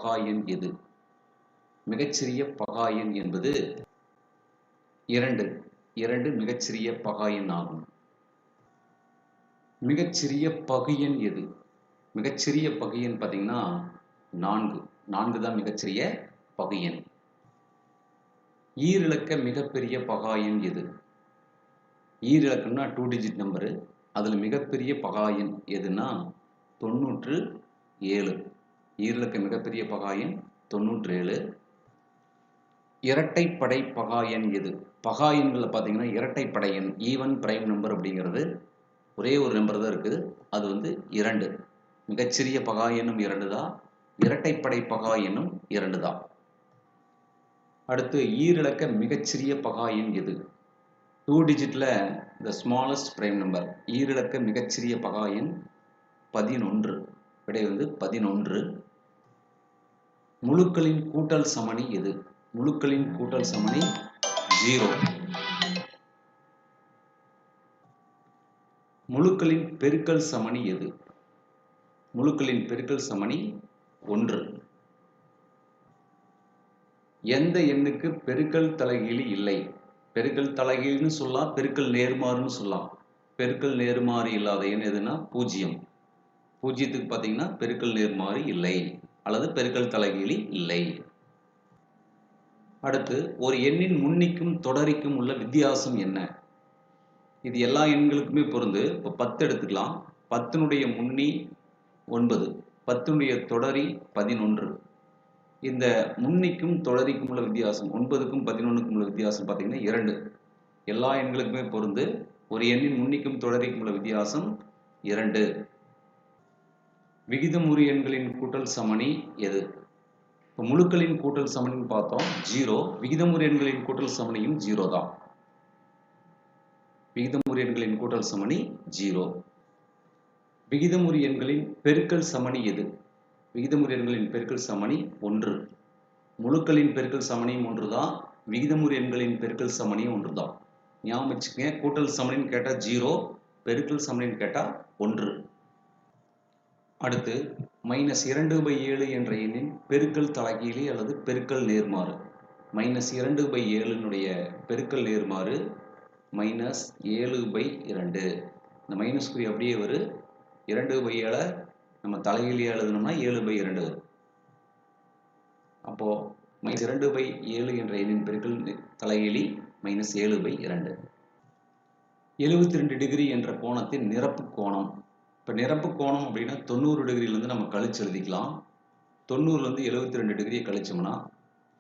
பகா எண் எது? மிகச்சிறிய பகா எண் என்பது 2 மிகச்சிறிய பகா எண் ஆகும். மிகச்சிறிய பகு எண் எது? மிகச்சிறிய பகு எண் பார்த்தீங்கன்னா 4 தான் மிகச்சிறிய பகு எண். ஈரிலக்க மிகப்பெரிய பகா எண் எது? ஈரிலக்கம்னா 2 டிஜிட் நம்பரு. அதில் மிகப்பெரிய பகா எண் எதுன்னா 97. ஈரிலக்க மிகப்பெரிய பகா எண் 97. இரட்டைப்படை பகா எண் எது? பகா எண்களில் பார்த்தீங்கன்னா இரட்டைப்படை எண் ஈவன் பிரைம் நம்பர் அப்படிங்கிறது ஒரே ஒரு நம்பர் தான் இருக்குது. அது 2. மிகச்சிறிய பகா எண்ணும் 2 தான், இரட்டைப்படை பகா எண்ணும் 2 தான். அடுத்து ஈரிலக்க மிகச்சிறிய பகா எண் எது? 2 டிஜிட்ல த ஸ்மாலஸ்ட் பிரைம் நம்பர். ஈரிலக்க மிகச்சிறிய பகா எண் 11. விடை 11. முழுக்களின் கூட்டல் சமணி எது? முழுக்களின் கூட்டல் சமணி 0. முழுக்களின் பெருக்கல் சமணி எது? முழுக்களின் பெருக்கல் சமணி 1. எந்த எண்ணுக்கு பெருக்கல் தலைகீழி இல்லை? பெருக்கல் தலைகீழ்னு சொல்லலாம், பெருக்கல் நேர்மாறுன்னு சொல்லலாம். பெருக்கல் நேர்மாறு இல்லாத எண் எதுனா 0. 0க்கு பார்த்தீங்கன்னா பெருக்கல் நேர்மாறு இல்லை அல்லது பெருக்கல் தலைகீழி இல்லை. அடுத்து ஒரு எண்ணின் முன்னிக்கும் தொடரிக்கும் உள்ள வித்தியாசம் என்ன? இது எல்லா எண்களுக்குமே பொருந்து. இப்போ 10 எடுத்துக்கலாம். 10னுடைய முன்னி 9, 10னுடைய தொடரி 11. இந்த முன்னிக்கும் தொடரிக்கும் உள்ள வித்தியாசம் 9க்கும் 11க்கும் உள்ள வித்தியாசம் பார்த்தீங்கன்னா 2. எல்லா எண்களுக்குமே பொருந்து. ஒரு எண்ணின் முன்னிக்கும் தொடரிக்கும் உள்ள வித்தியாசம் 2. விகிதமுறு எண்களின் கூட்டல் சமணி எது? இப்போ முழுக்களின் கூட்டல் சமணின்னு பார்த்தோம் 0. விகிதமுறு எண்களின் கூட்டல் சமணியும் 0 தான். விகிதமுறு எண்களின் கூட்டல் சமணி 0. விகிதமுறு எண்களின் பெருக்கல் சமணி எது? விகிதமுறு எண்களின் பெருக்கல் சமணி 1. முழுக்களின் பெருக்கல் சமணியும் 1 தான், விகிதமுறு எண்களின் பெருக்கல் சமணியும் 1 தான். ஞாபகம் வச்சுக்கங்க. கூட்டல் சமணின்னு கேட்டால் 0, பெருக்கல் சமணின்னு கேட்டால் 1. அடுத்து -2/7 என்ற எண்ணின் பெருக்கல் தலைகீழி அல்லது பெருக்கல் நேர்மாறு. -2/7னுடைய பெருக்கல் நேர்மாறு -7/2. இந்த மைனஸ் குறி அப்படியே வரும். 2/7 நம்ம தலைகீழி எழுதணும்னா 7/2 வரும். அப்போ -2/7 என்ற எண்ணின் பெருக்கல் தலைகீழி -7/2. 72 டிகிரி என்ற கோணத்தின் நிரப்பு கோணம். இப்போ நிரப்பு கோணம் அப்படின்னா 90 டிகிரிலேருந்து நம்ம கழிச்சு எழுதிக்கலாம். 90லேருந்து 72 டிகிரியை கழிச்சோம்னா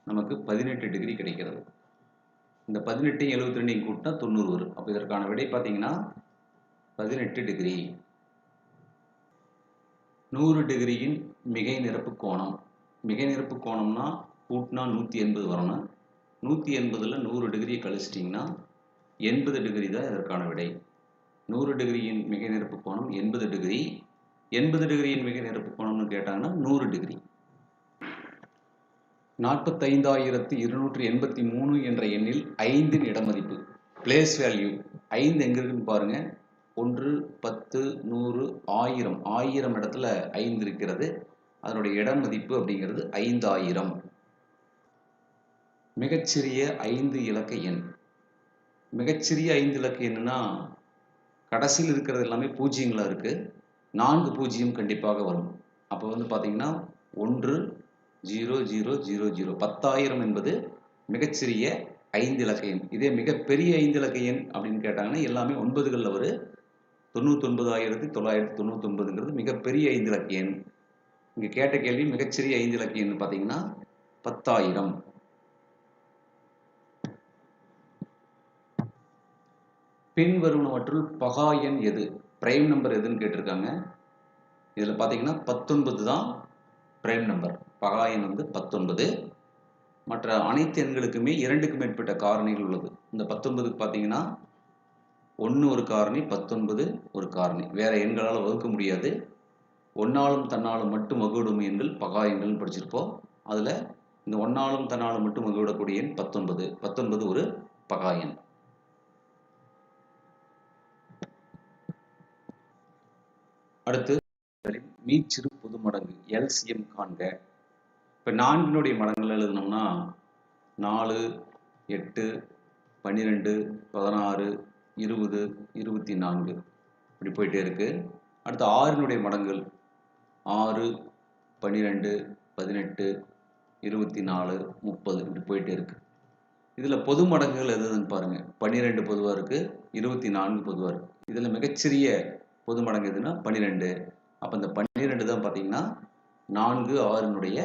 நமக்கு 18 டிகிரி கிடைக்கிறது. இந்த 18 72 கூட்டினா 90 வரும். அப்போ இதற்கான விடை பார்த்தீங்கன்னா 18 டிகிரி. 100 டிகிரியின் மிகை நிரப்பு கோணம். மிகை நிரப்பு கோணம்னா கூட்டினா 180 வரணும். 180ல் 100 டிகிரியை கழிச்சிட்டிங்கன்னா 80 டிகிரி தான் இதற்கான விடை. 100 டிகிரியின் மிகை நிரப்பு கோணம் 80 டிகிரி. 80 டிகிரியின் மிகை நிரப்பு கோணம்னு கேட்டாங்கன்னா 100 டிகிரி. 45,283 என்ற எண்ணில் 5ன் இடமதிப்பு. பிளேஸ் வேல்யூ 5 எங்க இருக்குன்னு பாருங்க. 1, 10, 100, 1000. 1000 இடத்துல 5 இருக்கிறது. அதனுடைய இடமதிப்பு அப்படிங்கிறது 5000. மிகச்சிறிய 5 இலக்க எண். மிகச்சிறிய 5 இலக்க எண்ணுனா கடைசியில் இருக்கிறது எல்லாமே பூஜ்ஜியங்களா இருக்கு. 4 பூஜ்ஜியம் கண்டிப்பாக வரும். அப்போ பார்த்தீங்கன்னா 1, 0, 0, 0, 0. 10,000 என்பது மிகச்சிறிய 5 இலக்க எண். இதே மிகப்பெரிய 5 இலக்க எண் அப்படின்னு கேட்டாங்கன்னா எல்லாமே 9களில் வரும். 99,999ங்கிறது மிகப்பெரிய 5 இலக்க எண். இங்கே கேட்ட கேள்வி மிகச்சிறிய 5 இலக்க எண் பார்த்தீங்கன்னா 10,000. பின்வருவனவற்றுள் பகா எண் எது? பிரைம் நம்பர் எதுன்னு கேட்டிருக்காங்க. இதில் பார்த்தீங்கன்னா 19 தான் பிரைம் நம்பர். பகா எண் 19. மற்ற அனைத்து எண்களுக்குமே 2க்கு மேற்பட்ட காரணிகள் உள்ளது. இந்த 19க்கு பார்த்தீங்கன்னா 1 ஒரு காரணி, 19 ஒரு காரணி. வேற எண்களால் வகுக்க முடியாது. 1ஆலும் தன்னாலும் மட்டும் வகுவிடும் எண்கள் பகா எண்கள்னு படிச்சிருப்போம். அதில் இந்த 1ஆலும் தன்னாலும் மட்டும் வகுவிடக்கூடிய எண் 19. 19 ஒரு பகா எண். அடுத்து மீச்சிறு பொது மடங்கு LCM காண்க. இப்போ 4னுடைய மடங்கள் எழுதணும்னா 4, 8, 12, 16, 20, 24 இப்படி போயிட்டே இருக்கு. அடுத்து 6னுடைய மடங்கள் 6, 12, 18, 24, 30 இப்படி போயிட்டே இருக்கு. இதில் பொது மடங்குகள் எதுன்னு பாருங்க. 12 பொதுவாக இருக்கு, 24 பொதுவாக இருக்கு. இதில் மிகச்சிறிய பொது மடங்கு எதுன்னா 12. அப்போ இந்த 12 தான் பார்த்தீங்கன்னா 4, 6னுடைய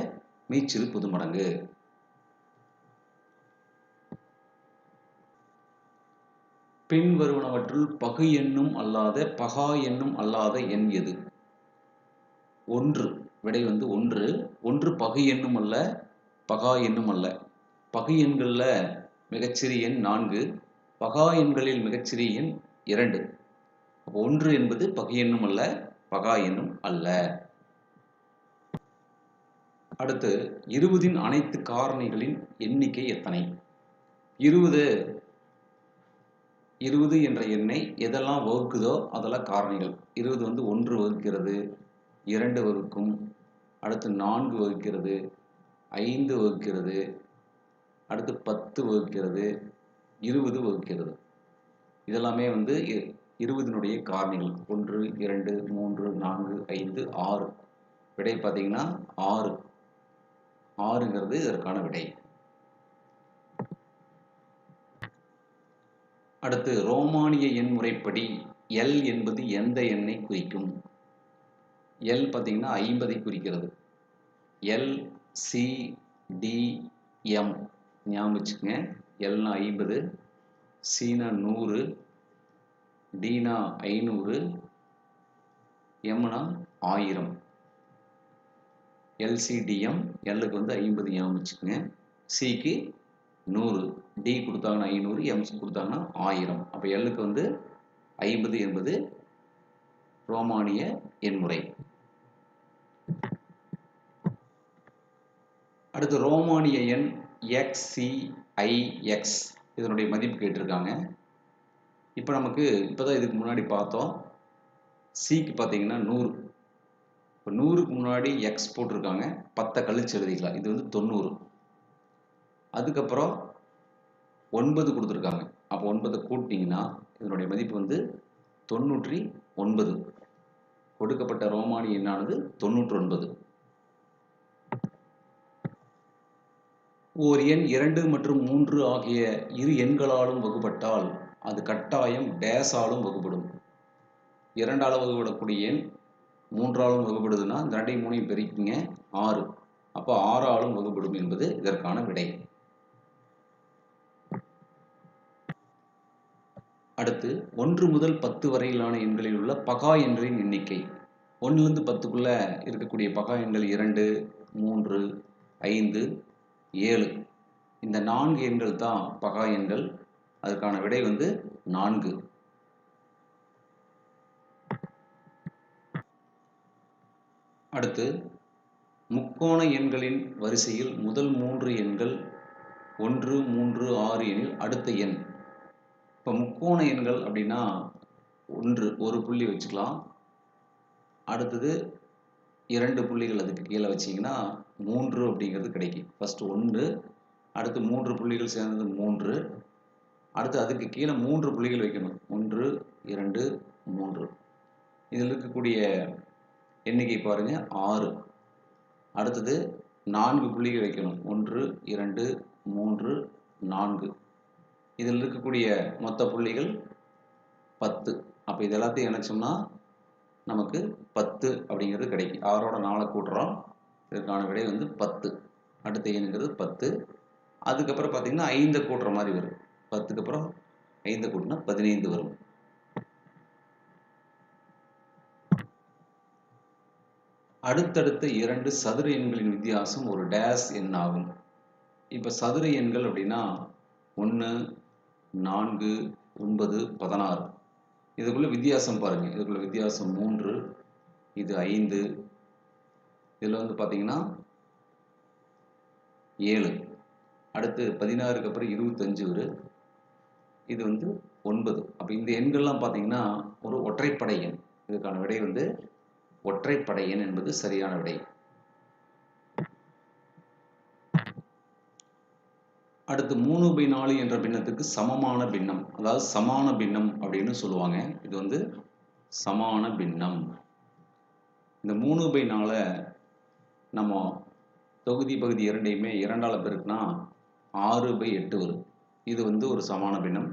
மீச்சிறு பொது மடங்கு. பின் வருவனவற்றுள் பகு எண்ணும் அல்லாத பகா எண்ணும் அல்லாத எண் எது? 1. விடை 1. 1 பகு எண்ணும் அல்ல, பகா எண்ணும் அல்ல. பகு எண்களில் மிகச்சிறிய எண் 4, பகா எண்களில் மிகச்சிறிய எண் 2. 1 என்பது பகு எண்ணும் அல்ல, பகா எண்ணும் அல்ல. அடுத்து 20இன் அனைத்து காரணிகளின் எண்ணிக்கை எத்தனை? 20 என்ற எண்ணை எதெல்லாம் வகுக்குதோ அதெல்லாம் காரணிகள். 20 1 வகுக்கிறது, 2 வகுக்கும், அடுத்து 4 வகுக்கிறது, 5 வகுக்கிறது, அடுத்து 10 வகுக்கிறது, 20 வகுக்கிறது. இதெல்லாமே 20னுடைய காரணிகள். 1, 2, 3, 4, 5, 6. விடை பார்த்தீங்கன்னா 6. 6ங்கிறது இதற்கான விடை. அடுத்து ரோமானிய எண் முறைப்படி எல் என்பது எந்த எண்ணை குறிக்கும்? எல் பார்த்தீங்கன்னா 50ஐ குறிக்கிறது. எல், சி, டி, எம் ஞாபகம் வச்சுக்கோங்க. எல்னா 50, சினா 100, டினா 500, எம்னா 1000. எல்சிடிஎம். எல்லுக்கு 50 ஞாபகம் வச்சுக்கோங்க. சிக்கு 100, டி கொடுத்தாங்கன்னா 500, எம்ஸ் கொடுத்தாங்கன்னா 1000. அப்போ எல்லுக்கு 50 என்பது ரோமானிய எண்முறை. அடுத்து ரோமானிய எண் XCIX இதனுடைய மதிப்பு கேட்டிருக்காங்க. இப்போ நமக்கு இப்போதான் இதுக்கு முன்னாடி பார்த்தோம். சிக்கு பார்த்தீங்கன்னா 100. இப்போ 100க்கு முன்னாடி எக்ஸ் போட்டிருக்காங்க, 10 கழிச்சு எழுதிக்கலாம். இது 90. அதுக்கப்புறம் 9 கொடுத்துருக்காங்க. அப்போ 9 கூட்டினீங்கன்னா இதனுடைய மதிப்பு 99. கொடுக்கப்பட்ட ரோமானிய எண்ணானது 99. ஓர் எண் 2 மற்றும் 3 ஆகிய இரு எண்களாலும் வகுப்பட்டால் அது கட்டாயம் டேஸாலும் வகுப்படும். 2ஆல் வகுப்படக்கூடிய எண் 3ஆலும் வகுப்படுதுன்னா இந்த 2ஐயும் 3ஐயும் பெருக்கிங்க 6. அப்போ 6ஆலும் வகுப்படும் என்பது இதற்கான விடை. அடுத்து 1 முதல் 10 வரையிலான எண்களில் உள்ள பகா எண்களின் எண்ணிக்கை. 1லிருந்து 10க்குள்ள இருக்கக்கூடிய பகா எண்கள் 2, 3, 5, 7. இந்த 4 எண்கள் தான் பகா எண்கள். அதற்கான விடை 4. அடுத்து முக்கோண எண்களின் வரிசையில் முதல் 3 எண்கள் 1, 3, 6 எனில் அடுத்த எண். இப்போ முக்கோண எண்கள் அப்படின்னா 1 ஒரு புள்ளி வச்சுக்கலாம். அடுத்தது 2 புள்ளிகள் அதுக்கு கீழே வச்சிங்கன்னா 3 அப்படிங்கிறது கிடைக்கும். ஃபஸ்ட்டு 1, அடுத்து 3 புள்ளிகள் சேர்ந்தது 3, அடுத்து அதுக்கு கீழே 3 புள்ளிகள் வைக்கணும். 1, 2, 3. இதில் இருக்கக்கூடிய எண்ணிக்கை பாருங்க 6. அடுத்தது 4 புள்ளிகள் வைக்கணும். 1, 2, 3, 4. இதில் இருக்கக்கூடிய மொத்த புள்ளிகள் 10. அப்போ இது எல்லாத்தையும் இணைச்சோம்னா நமக்கு 10 அப்படிங்கிறது கிடைக்கும். 6ஓட 4 கூட்டுறோம். இதற்கான விடை 10. அடுத்த எண்ணுங்கிறது 10. அதுக்கப்புறம் பார்த்தீங்கன்னா 5 கூட்டுற மாதிரி வரும். 10க்கு அப்புறம் 5 கூட்டினா 15 வரும். அடுத்தடுத்த 2 சதுர எண்களின் வித்தியாசம் ஒரு டேஸ் எண் ஆகும். இப்போ சதுர எண்கள் அப்படின்னா 1, 4, 9, 16. இதுக்குள்ள வித்தியாசம் பாருங்க. இதுக்குள்ள வித்தியாசம் 3, இது 5, இதில் பார்த்தீங்கன்னா 7. அடுத்து 16க்கு அப்புறம் 25 வரும். இது 9. அப்போ இந்த எண்கள்லாம் பார்த்தீங்கன்னா ஒரு ஒற்றைப்படை எண். இதுக்கான விடை ஒற்றைப்படை எண் என்பது சரியான விடை. அடுத்து 3/4 என்ற பின்னத்துக்கு சமமான பின்னம், அதாவது சமான பின்னம் அப்படின்னு சொல்லுவாங்க. இது வந்து சமான பின்னம். இந்த 3/4 நம்ம தொகுதி பகுதி இரண்டையுமே 2ஆல் பெருக்குனா 6/8 வரும். இது வந்து ஒரு சமான பின்னம்.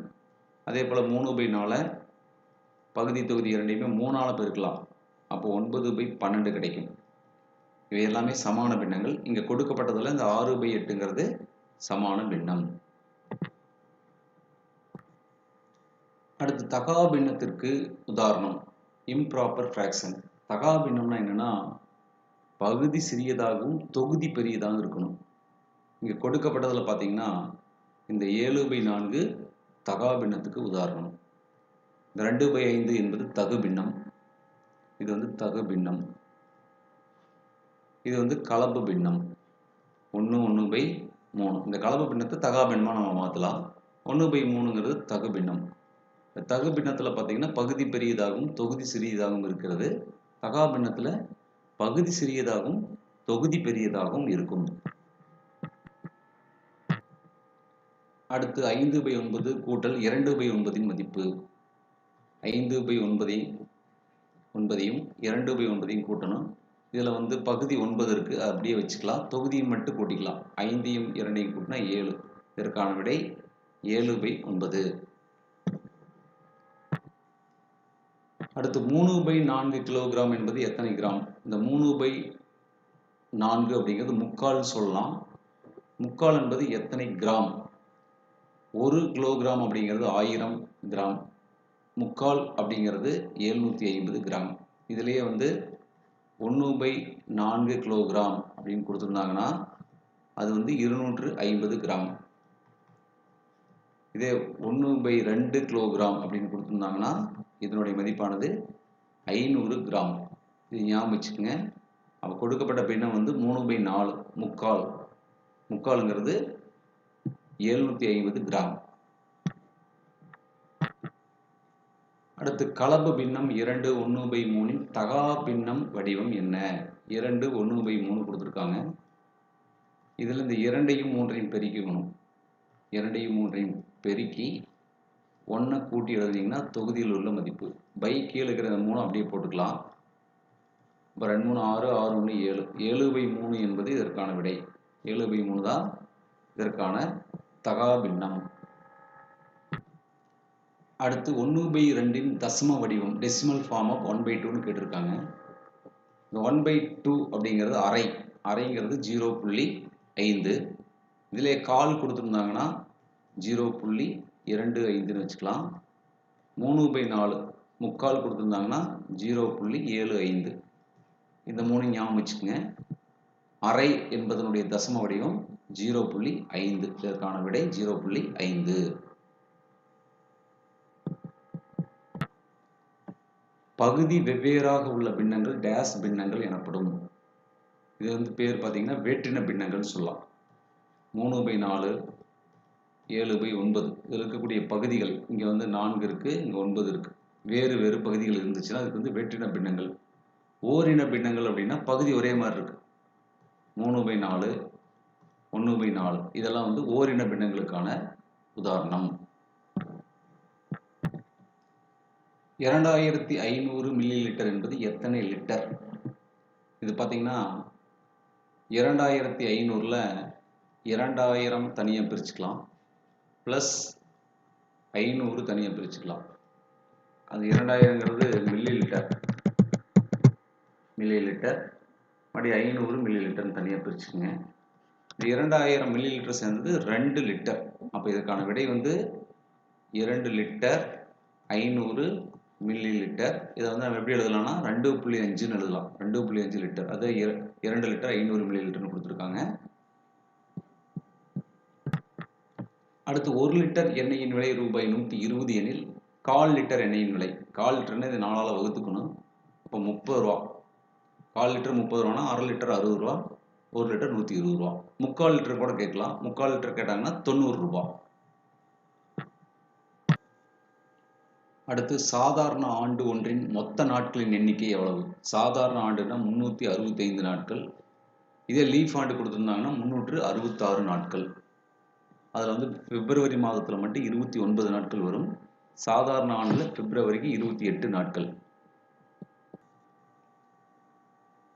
அதே போல் 3/4 பகுதி தொகுதி இரண்டையுமே 3ஆல் பெருக்கலாம். அப்போ 9/12 கிடைக்கும். இவை எல்லாமே சமான பின்னங்கள். இங்கே கொடுக்கப்பட்டதில் இந்த 6/8ங்கிறது சமான பின்னம். அடுத்து தகா பின்னத்திற்கு உதாரணம் இம்ப்ராப்பர் ஃப்ராக்ஷன். தகா பின்னம்னா என்னன்னா, பகுதி சிறியதாகவும் தொகுதி பெரியதாகவும் இருக்கணும். இங்கே கொடுக்கப்பட்டதில் பார்த்தீங்கன்னா இந்த 7/4 தகா பின்னத்துக்கு உதாரணம். இந்த 2/5 என்பது தகு பின்னம். இது வந்து தகு பின்னம். இது வந்து கலப்பு பின்னம். 1/3. இந்த கலப்பு பின்னத்தை தகா பின்னமாக நம்ம மாற்றலாம். 1/3ங்கிறது தகு பின்னம். இந்த தகு பின்னத்தில் பார்த்தீங்கன்னா பகுதி பெரியதாகவும் தொகுதி சிறியதாகவும் இருக்கிறது. தகா பின்னத்தில் பகுதி சிறியதாகவும் தொகுதி பெரியதாகவும் இருக்கும். அடுத்து 5/9 கூட்டல் 2/9 மதிப்பு. 5/9 2/9 கூட்டணும். இதில் வந்து பகுதி 9 இருக்குது, அப்படியே வச்சுக்கலாம். தொகுதியை மட்டும் கூட்டிக்கலாம். 5யும் 2யும் கூட்டினா 7. இதற்கான விடை 7/9. அடுத்து 3/4 கிலோகிராம் என்பது எத்தனை கிராம்? இந்த 3/4 அப்படிங்கிறது முக்கால் சொல்லலாம். முக்கால் என்பது எத்தனை கிராம்? 1 கிலோகிராம் அப்படிங்கிறது 1000 கிராம். முக்கால் அப்படிங்கிறது 750 கிராம். இதிலேயே வந்து 1/4 கிலோகிராம் அப்படின்னு கொடுத்துருந்தாங்கன்னா அது வந்து 250 கிராம். இதே 1/2 கிலோகிராம் அப்படின்னு கொடுத்துருந்தாங்கன்னா இதனுடைய மதிப்பானது 500 கிராம். இது ஞாபகம் வச்சுக்கோங்க. அப்போ கொடுக்கப்பட்ட பின்னம் வந்து 3/4 முக்கால். முக்காலுங்கிறது 750 கிராம். அடுத்து கலப்பு பின்னம் 2/1/3 தகா பின்னம் வடிவம் என்ன? 2/1/3 கொடுத்துருக்காங்க. இதில் இந்த 2யும் 3யும் பெருக்கிக்கணும். 2யும் 3யும் பெருக்கி 1 கூட்டி எழுதினீங்கன்னா தொகுதியில் உள்ள மதிப்பு. பை கீழே இருக்கிற 3 அப்படியே போட்டுக்கலாம். இப்போ 2 3 6 6 1 7. 7/3 என்பது இதற்கான விடை. 7/3 தான் இதற்கான தகா பின்னம். அடுத்து 1/2 தசம வடிவம் டெசிமல் ஃபார்ம் ஆஃப் 1/2ன்னு கேட்டிருக்காங்க. இந்த 1/2 அப்படிங்கிறது அரை. அரைங்கிறது 0.5. இதிலே கால் கொடுத்துருந்தாங்கன்னா 0.25ன்னு வச்சுக்கலாம். 3/4 முக்கால் கொடுத்துருந்தாங்கன்னா 0.75. இந்த 3 ஞாபகம் வச்சுக்கோங்க. அரை என்பதனுடைய தசம வடிவம் 0.5. இதற்கான விடை 0.5. பகுதி வெவ்வேறாக உள்ள பின்னங்கள் டேஸ் பின்னங்கள் எனப்படும். இது வந்து பேர் பார்த்தீங்கன்னா வேற்றின பின்னங்கள் சொல்லலாம். 3/4 7/9 இதில் இருக்கக்கூடிய பகுதிகள் இங்கே வந்து 4 இருக்குது, இங்கே 9 இருக்குது. வேறு வேறு பகுதிகள் இருந்துச்சுன்னா அதுக்கு வந்து வேற்றின பின்னங்கள். ஓரின பின்னங்கள் அப்படின்னா பகுதி ஒரே மாதிரி இருக்கு. 3/4 1/4 இதெல்லாம் வந்து ஓரின பின்னங்களுக்கான உதாரணம். 2500 மில்லி லிட்டர் என்பது எத்தனை லிட்டர்? இது பார்த்தீங்கன்னா 2500ல் 2000 தனியாக பிரிச்சுக்கலாம், ப்ளஸ் 500 தனியாக பிரிச்சுக்கலாம். அது 2000ங்கிறது மில்லி லிட்டர் மறுபடியும் 500 மில்லி லிட்டர்னு தனியாக பிரிச்சுக்கோங்க. இந்த 2000 மில்லி லிட்டர் சேர்ந்தது 2 லிட்டர். அப்போ இதற்கான விடை வந்து 2 லிட்டர் 500 மில்லி லிட்டர். இதை வந்து நம்ம எப்படி எழுதலாம்னா 2.5ன்னு எழுதலாம். 2.5 லிட்டர். அது 2 லிட்டர் 500 மில்லி லிட்டர்னு கொடுத்துருக்காங்க. அடுத்து 1 லிட்டர் எண்ணெயின் விலை ரூபாய் 120 எனில் 1/4 லிட்டர் எண்ணெயின் விலை. 1/4 லிட்டர்னு இது 4ஆல் வகுத்துக்கணும். இப்போ 30 ரூபா. 1/4 லிட்டர் 30 ரூபானா 1/2 லிட்டர் 60 ரூபா, 1 லிட்டர் 120 ரூபா. 3/4 லிட்டர் கூட கேட்கலாம். 3/4 லிட்டர் கேட்டாங்கன்னா 90 ரூபா. அடுத்து சாதாரண ஆண்டு ஒன்றின் மொத்த நாட்களின் எண்ணிக்கை எவ்வளவு? சாதாரண ஆண்டுனா 365 நாட்கள். இதே லீஃப் ஆண்டு கொடுத்துருந்தாங்கன்னா 366 நாட்கள். அதில் வந்து பிப்ரவரி மாதத்தில் மட்டும் 29 நாட்கள் வரும். சாதாரண ஆண்டில் பிப்ரவரிக்கு 28 நாட்கள்.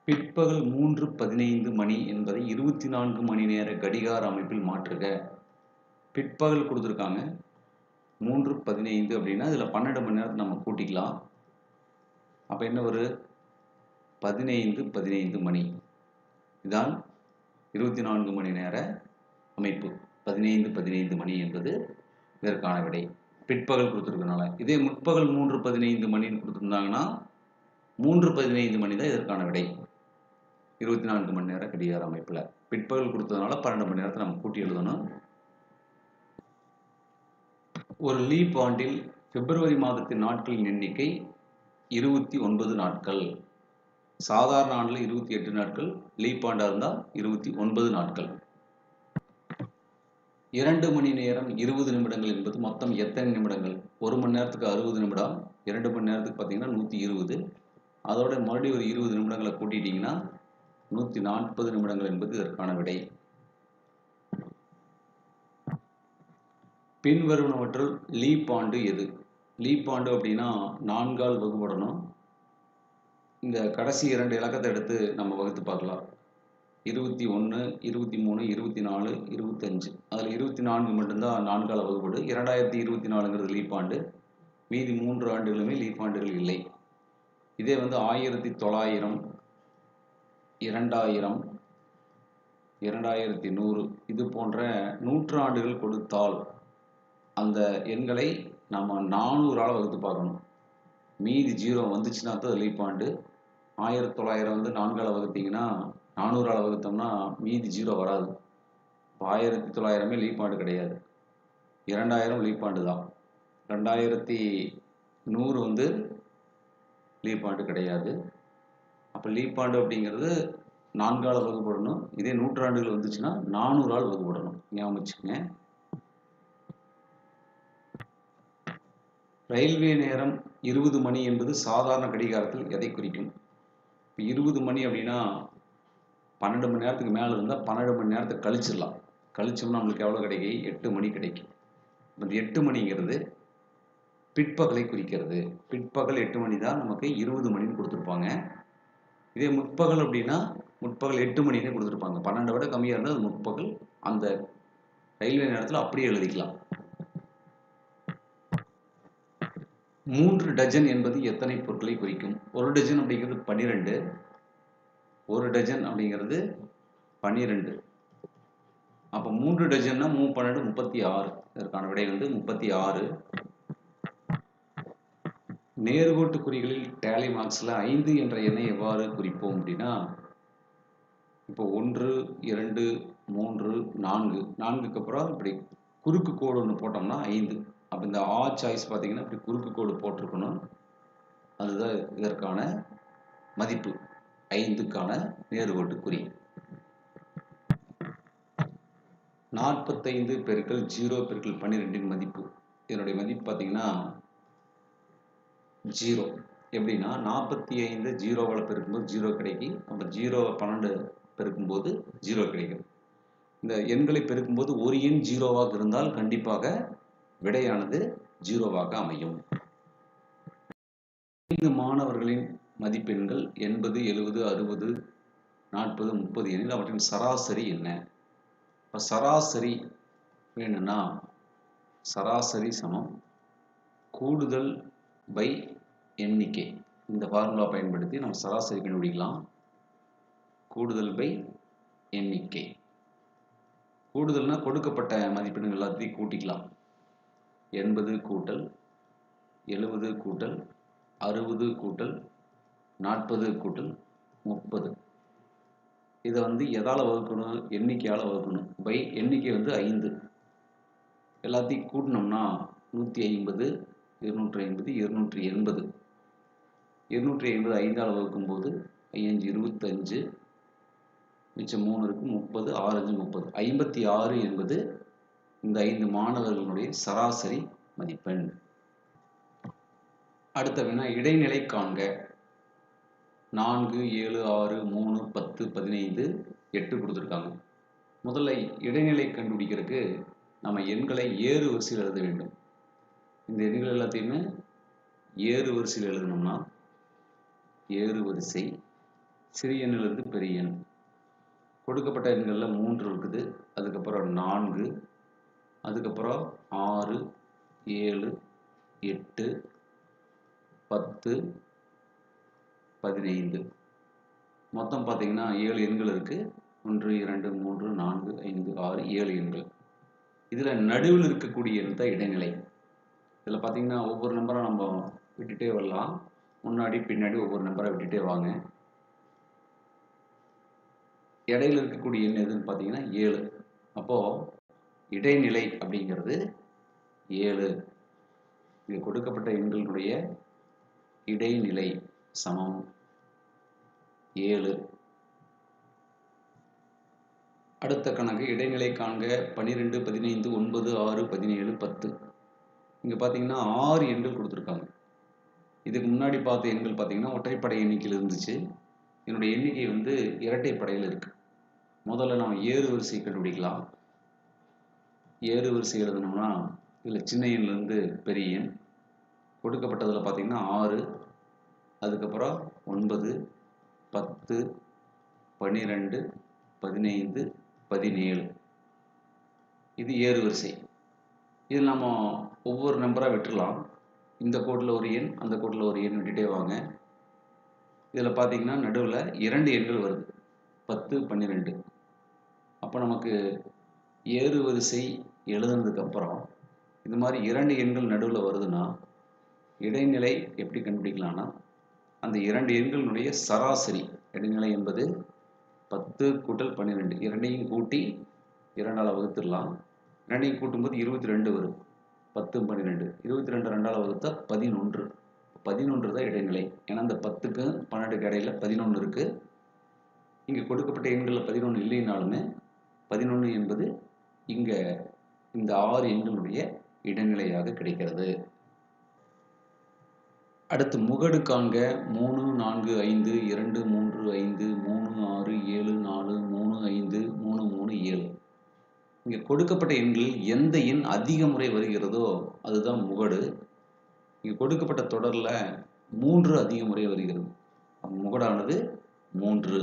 பிற்பகல் 3:15 மணி என்பதை 24 மணி நேர கடிகார அமைப்பில் மாற்றுக. பிற்பகல் கொடுத்துருக்காங்க 3:15 அப்படின்னா இதில் 12 மணி நேரத்தை நம்ம கூட்டிக்கலாம். அப்போ என்ன ஒரு 15:15 மணி. இதுதான் 24 மணி நேர அமைப்பு. 15:15 மணி என்பது இதற்கான விடை. பிற்பகல் கொடுத்துருக்கனால. இதே முற்பகல் 3:15 மணின்னு கொடுத்துருந்தாங்கன்னா 3:15 மணி தான் இதற்கான விடை. 24 மணி நேர கடிகார அமைப்பில் பிற்பகல் கொடுத்ததுனால 12 மணி நேரத்தை நம்ம கூட்டி எழுதணும். ஒரு லீப் ஆண்டில் பிப்ரவரி மாதத்தின் நாட்களின் எண்ணிக்கை 29 நாட்கள். சாதாரண ஆண்டில் 28 நாட்கள், லீப் ஆண்டாக இருந்தால் 29 நாட்கள். 2 மணி நேரம் 20 நிமிடங்கள் என்பது மொத்தம் எத்தனை நிமிடங்கள்? 1 மணி நேரத்துக்கு 60 நிமிடம், 2 மணி நேரத்துக்கு பார்த்தீங்கன்னா 120. அதோட மறுபடியும் ஒரு 20 நிமிடங்களை கூட்டிட்டீங்கன்னா 140 நிமிடங்கள் என்பது இதற்கான விடை. பின்வருவனவற்றுள் லீப் ஆண்டு எது? லீப் ஆண்டு அப்படின்னா 4ஆல் வகுப்படணும். இந்த கடைசி 2 இலக்கத்தை எடுத்து நம்ம வகுத்து பார்க்கலாம். 21, 23, 24, 25. அதில் 24 மட்டும்தான் 4ஆல் வகுப்படு. 2024ங்கிறது லீப் ஆண்டு. மீதி 3 ஆண்டுகளுமே லீப் ஆண்டுகள் இல்லை. இதே வந்து 1900, 2000, 2100 இது போன்ற நூற்றாண்டுகள் கொடுத்தால் அந்த எண்களை நம்ம 400ஆல் வகுத்து பார்க்கணும். மீதி 0 வந்துச்சுன்னா தான் லீப் ஆண்டு. 1900 வந்து 4ஆல் வகுத்தீங்கன்னா 400ஆல் வகுத்தோம்னா மீதி 0 வராது. 1900 லீப் ஆண்டு கிடையாது. 2000 லீப் ஆண்டு தான். 2100 வந்து லீப் ஆண்டு கிடையாது. அப்போ லீப் ஆண்டு அப்படிங்கிறது 4ஆல் வகுப்படணும். இதே நூற்றாண்டுகள் வந்துச்சுன்னா 400ஆல் வகுப்படணும். ஞாபகம் வச்சுக்கோங்க. ரயில்வே நேரம் 20 மணி என்பது சாதாரண கடிகாரத்தில் எதை குறிக்கும்? இப்போ 20 மணி அப்படின்னா 12 மணி நேரத்துக்கு மேலே இருந்தால் 12 மணி நேரத்தை கழிச்சிடலாம். கழிச்சோம்னா நம்மளுக்கு எவ்வளோ கிடைக்கும்? 8 மணி கிடைக்கும். இந்த 8 மணிங்கிறது பிற்பகலை குறிக்கிறது. பிற்பகல் 8 மணி தான் நமக்கு 20 மணின்னு கொடுத்துருப்பாங்க. இதே முற்பகல் அப்படின்னா முற்பகல் 8 மணின்னு கொடுத்துருப்பாங்க. 12 விட கம்மியாக இருந்தால் அது முற்பகல். அந்த ரயில்வே நேரத்தில் அப்படியே எழுதிக்கலாம். 3 டஜன் என்பது எத்தனை பொருட்களை குறிக்கும்? 1 டஜன் அப்படிங்கிறது 12. 1 டஜன் அப்படிங்கிறது 12. அப்போ 3 டஜன்னா 3 12 36. இதற்கான விடை வந்து 36. நேர்கோட்டு குறிகளில் டேலி மார்க்ஸில் 5 என்ற எண்ணை எவ்வாறு குறிப்போம் அப்படின்னா, இப்போ 1, 2, 3, 4. 4க்கு அப்புறம் இப்படி குறுக்கு கோடு ஒன்று போட்டோம்னா 5. அப்போ இந்த ஆ சாய்ஸ் பார்த்தீங்கன்னா இப்படி குறுக்கு கோடு போட்டிருக்கணும். அதுதான் இதற்கான மதிப்பு. 5க்கான நேர்கோட்டு குறி. 45 பெருக்கல் 0 பெருக்கல் 12 மதிப்பு. இதனுடைய மதிப்பு பார்த்தீங்கன்னா 0. எப்படின்னா 45 0வால் பெருக்கும்போது 0 கிடைக்கும். அப்போ 0 12 பெருக்கும்போது 0 கிடைக்கும். இந்த எண்களை பெருக்கும்போது ஒரு எண் 0வாக இருந்தால் கண்டிப்பாக விடையானது 0வாக அமையும். 5 மாணவர்களின் மதிப்பெண்கள் 80, 70, 60, 40, 30 எனில் அவற்றின் சராசரி என்ன? இப்போ சராசரி வேணும்னா சராசரி சமம் கூடுதல் பை எண்ணிக்கை. இந்த ஃபார்முலா பயன்படுத்தி நம்ம சராசரி கண்டுபிடிக்கலாம். கூடுதல் பை எண்ணிக்கை. கூடுதல்னா கொடுக்கப்பட்ட மதிப்பெண்கள் எல்லாத்தையும் கூட்டிக்கலாம். 80 கூட்டல் 70 கூட்டல் 60 கூட்டல் 40 கூட்டல் 30. இதை வந்து எதால் வகுக்கணும்? எண்ணிக்கையால் வகுக்கணும். பை எண்ணிக்கை வந்து 5. எல்லாத்தையும் கூட்டினோம்னா 150, 250, 280. 250 5ஆல் வகுக்கும்போது 5 25, மிச்சம் 3 இருக்கு 30, 6 5 30. 56 என்பது இந்த 5 மாணவர்களுடைய சராசரி மதிப்பெண். அடுத்த வினா இடைநிலை காண்க. 4, 7, 6, 3, 10, 15, 8 கொடுத்துருக்காங்க. முதல்ல இடைநிலை கண்டுபிடிக்கிறதுக்கு நம்ம எண்களை ஏறு வரிசையில் எழுத வேண்டும். இந்த எண்கள் எல்லாத்தையுமே ஏறு வரிசையில் எழுதணும்னா ஏறு வரிசை சிறிய எண்ணிலிருந்து பெரிய எண். கொடுக்கப்பட்ட எண்களில் 3 இருக்குது, அதுக்கப்புறம் 4, அதுக்கப்புறம் 6, 7, 8, 10, 15. மொத்தம் பார்த்தீங்கன்னா 7 எண்கள் இருக்குது. 1, 2, 3, 4, 5, 6, 7 எண்கள். இதில் நடுவில் இருக்கக்கூடிய எண் தான் இடைநிலை. இதில் பார்த்தீங்கன்னா ஒவ்வொரு நம்பராக நம்ம விட்டுட்டே வரலாம். முன்னாடி பின்னாடி ஒவ்வொரு நம்பரை விட்டுட்டே வாங்க. இடையில இருக்கக்கூடிய எண் எதுன்னு பார்த்தீங்கன்னா 7. அப்போது இடைநிலை அப்படிங்கிறது 7. இங்கே கொடுக்கப்பட்ட எண்களுடைய இடைநிலை சமம் 7. அடுத்த கணக்கு இடைநிலை காண்க 12, 15, 9, 6, 17, 10. இங்கே பார்த்தீங்கன்னா 6 எண்கள் கொடுத்துருக்காங்க. இதுக்கு முன்னாடி பார்த்த எண்கள் பார்த்தீங்கன்னா ஒற்றைப்படை எண்ணிக்கையில் இருந்துச்சு. என்னுடைய எண்ணிக்கை வந்து இரட்டைப்படையில் இருக்கு. முதல்ல நாம் ஏறு வரிசை கண்டுபிடிக்கலாம். ஏறு வரிசை எழுதணும்னா இதில் சின்ன எண்ணிலிருந்து பெரிய எண். கொடுக்கப்பட்டதில் பார்த்தீங்கன்னா 6, அதுக்கப்புறம் 9, 10, 12, 15, 17. இது ஏறு வரிசை. இதில் நம்ம ஒவ்வொரு நம்பராக விட்டுடலாம். இந்த கோட்டில் ஒரு எண், அந்த கோட்டில் ஒரு எண் விட்டுட்டே வாங்க. இதில் பார்த்தீங்கன்னா நடுவில் 2 எண்கள் வருது, 10, 12. அப்போ நமக்கு ஏறு வரிசை எழுதுனதுக்கப்புறம் இது மாதிரி 2 எண்கள் நடுவில் வருதுன்னா இடைநிலை எப்படி கண்டுபிடிக்கலாம்னா அந்த 2 எண்களுடைய சராசரி. இடைநிலை என்பது 10 கூட்டல் 12 இரண்டையும் கூட்டி 2ஆல் வகுத்துடலாம். ரெண்டையும் கூட்டும்போது 22 வரும். 10, 12, 22 2ஆல் வகுத்தா 11. 11 தான் இடைநிலை. ஏன்னா இந்த 10க்கு 12க்கு இடையில 11 இருக்கு. இங்கே கொடுக்கப்பட்ட எண்களில் 11 இல்லைனாலுமே 11 என்பது இங்கே இந்த 6 எண்களுடைய இடைநிலையாக கிடைக்கிறது. அடுத்து முகடு காண்க 3, 4, 5, 2, 3, 5, 3, 6, 7, 4, 3, 5, 3, 3, 7. இங்கே கொடுக்கப்பட்ட எண்களில் எந்த எண் அதிக முறை வருகிறதோ அதுதான் முகடு. இங்கே கொடுக்கப்பட்ட தொடரில் 3 அதிக முறை வருகிறது. முகடானது 3.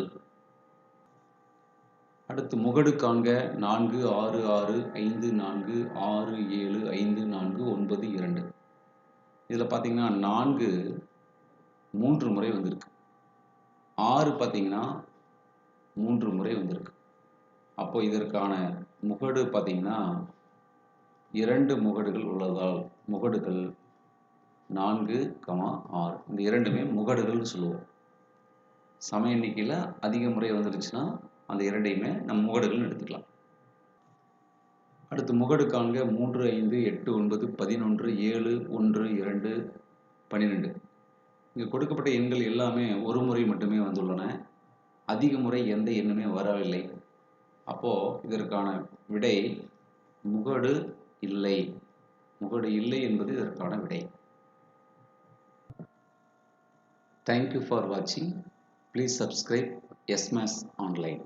அடுத்து முகடு காண்க 4, 6, 6, 5, 4, 6, 7, 5, 4, 9, 2. இதில் பார்த்தீங்கன்னா 4 3 முறை வந்திருக்கு. 6 பார்த்தீங்கன்னா 3 முறை வந்திருக்கு. அப்போ இதற்கான முகடு பார்த்தீங்கன்னா 2 முகடுகள் உள்ளதால் முகடுகள் 4, 6 இந்த இரண்டுமே முகடுகள்னு சொல்லுவோம். சம எண்ணிக்கையில் அதிக முறை வந்துருச்சுன்னா அந்த இரண்டையுமே நம்ம முகடுகள்னு எடுத்துக்கலாம். அடுத்து முகடு காண்க 3, 5, 8, 9, 11, 7, 1, 2, 12. இங்கே கொடுக்கப்பட்ட எண்கள் எல்லாமே ஒரு முறை மட்டுமே வந்துள்ளன. அதிக முறை எந்த எண்ணுமே வரவில்லை. அப்போது இதற்கான விடை முகடு இல்லை. முகடு இல்லை என்பது இதற்கான விடை. Thank you for watching. Please subscribe SMaths Online.